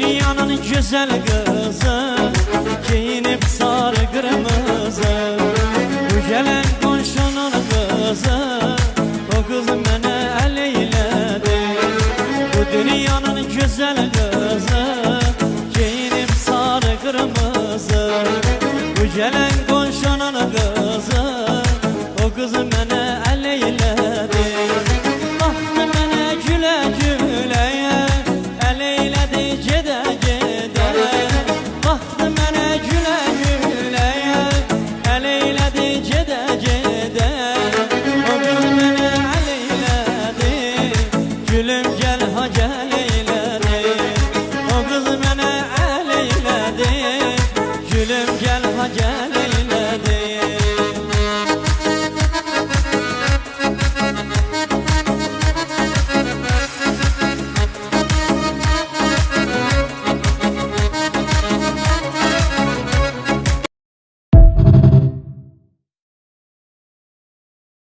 dünyanın güzel kızı, giyinip sarı kırmızı. Bu gelen komşunun kızı, o kız mene el eyledi. Bu dünyanın güzel kızı, giyinip sarı kırmızı. Bu gelen komşunun kızı, o kız mene el eyledi. Baktı mene güle güle, el eyledi gede gede. Baktı mene güle güle, el eyledi gede gede. O kız mene el eyledi, gülüm gel ha gel eyledi. O kız mene el eyledi, gülüm gel ha gel.